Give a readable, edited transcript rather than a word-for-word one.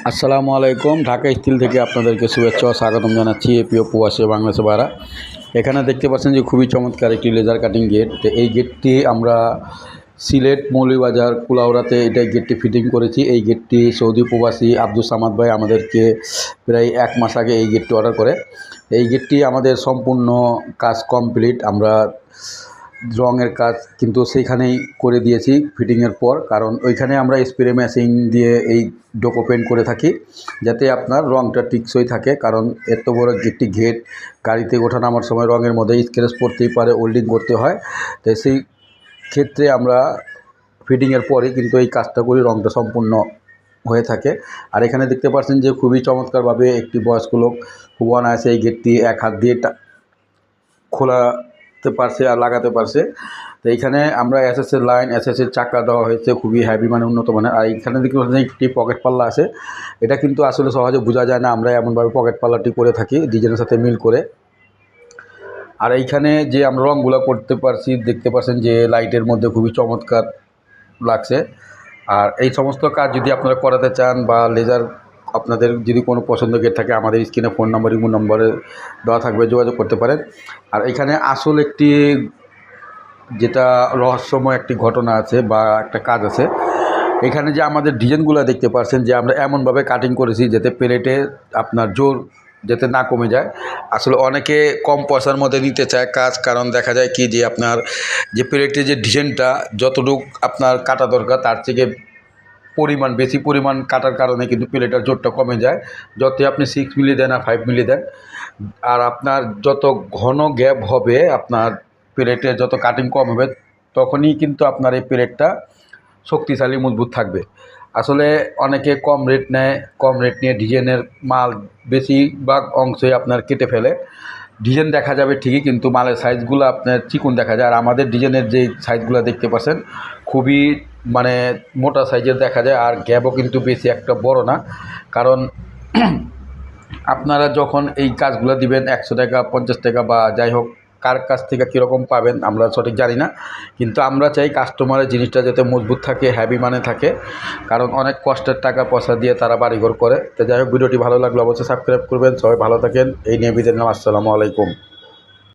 আসসালামু আলাইকুম। ঢাকা স্টিল থেকে আপনাদেরকে শুভেচ্ছা ও স্বাগতম জানাচ্ছি। প্রিয় প্রবাসী বাংলাদেশে ভাইরা, এখানে দেখতে পাচ্ছেন যে খুবই চমৎকার একটি লেজার কাটিং গেট। তো এই গেটটি আমরা সিলেট মৌলভীবাজার কুলাউড়াতে গেটটি ফিটিং করেছি। এই গেটটি সৌদি প্রবাসী আব্দুল সামাদ ভাই আমাদেরকে প্রায় 1 মাস আগে এই গেটটি অর্ডার করে। এই গেটটি আমাদের সম্পূর্ণ কাজ কমপ্লিট। আমরা রঙের কাজ কিন্তু সেইখানেই করে দিয়েছি ফিটিংয়ের পর, কারণ ওইখানে আমরা স্প্রে মেশিন দিয়ে এই ডোকো পেন্ট করে থাকি যাতে আপনার রঙটা টিকসই থাকে। কারণ এত বড় একটি গেট গাড়িতে ওঠা নামার সময় রঙের মধ্যে স্ক্র্যাচ পড়তেই পারে, ওল্ডিং করতে হয়। তাই সেই ক্ষেত্রে আমরা ফিটিংয়ের পরে কিন্তু এই কাজটা করি, রঙটা সম্পূর্ণ হয়ে থাকে। আর এখানে দেখতে পাচ্ছেন যে খুবই চমৎকারভাবে একটি বয়স্ক লোক খুব অনায়াসে এই গেটটি এক হাত দিয়ে খোলাতে পারছে আর লাগাতে পারছে। তো এইখানে আমরা এসএসের লাইন, এসএসের চাকা দেওয়া হয়েছে খুবই হেভি, মানে উন্নত মানের। আর এইখানে দেখতে পাচ্ছেন একটি পকেট পাল্লা আছে। এটা কিন্তু আসলে সহজে বোঝা যায় না, আমরা এমনভাবে পকেট পাল্লাটি করে থাকি ডিজাইনের সাথে মিল করে। আর এইখানে যে আমরা রঙগুলো করতে পারছি, দেখতে পাচ্ছেন যে লাইটের মধ্যে খুবই চমৎকার লাগছে। আর এই সমস্ত কাজ যদি আপনারা করাতে চান বা লেজার আপনাদের যদি কোনো পছন্দ গেট থাকে, আমাদের স্ক্রিনে ফোন নাম্বার, ইমো নম্বরে দেওয়া থাকবে, যোগাযোগ করতে পারেন। আর এখানে আসল একটি যেটা রহস্যময় একটি ঘটনা আছে বা একটা কাজ আছে। এখানে যে আমাদের ডিজাইনগুলো দেখতে পাচ্ছেন যে আমরা এমনভাবে কাটিং করেছি যাতে প্লেটে আপনার জোর যাতে না কমে যায়। আসলে অনেকে কম পয়সার মধ্যে নিতে চায় কাজ, কারণ দেখা যায় কি যে আপনার যে প্লেটের যে ডিজাইনটা যতটুকু আপনার কাটা দরকার তার থেকে বেশি পরিমাণ কাটার কারণে কিন্তু প্লেটের জোরটা কমে যায়। যতই আপনি 6 মিলি দেন আর 5 মিলি দেন, আর আপনার যত ঘন গ্যাপ হবে, আপনার প্লেটের যত কাটিং কম হবে, তখনই কিন্তু আপনার এই প্লেটটা শক্তিশালী মজবুত থাকবে। আসলে অনেকে কম রেট নেয়, কম রেট নিয়ে ডিজাইনের মাল বেশিরভাগ অংশই আপনার কেটে ফেলে। ডিজাইন দেখা যাবে ঠিকই, কিন্তু মালের সাইজগুলো আপনার চিকন দেখা যায়। আর আমাদের ডিজাইনের যে সাইজগুলো দেখতে পাচ্ছেন খুবই মানে মোটা সাইজের দেখা যায়, আর গ্যাপও কিন্তু বেশি একটা বড় না। কারণ আপনারা যখন এই কাজগুলো দিবেন 100 টাকা, 50 টাকা বা যাই হোক, কার কাছ থেকে কীরকম পাবেন আমরা সঠিক জানি না, কিন্তু আমরা চাই কাস্টমারের জিনিসটা যাতে মজবুত থাকে, হ্যাভি মানে থাকে। কারণ অনেক কষ্টের টাকা পয়সা দিয়ে তারা বাড়িঘর করে। তো যাই হোক, ভিডিওটি ভালো লাগলো অবশ্যই সাবস্ক্রাইব করবেন। সবাই ভালো থাকেন, এই নিয়ে বিদায় নিলাম। আসসালামু আলাইকুম।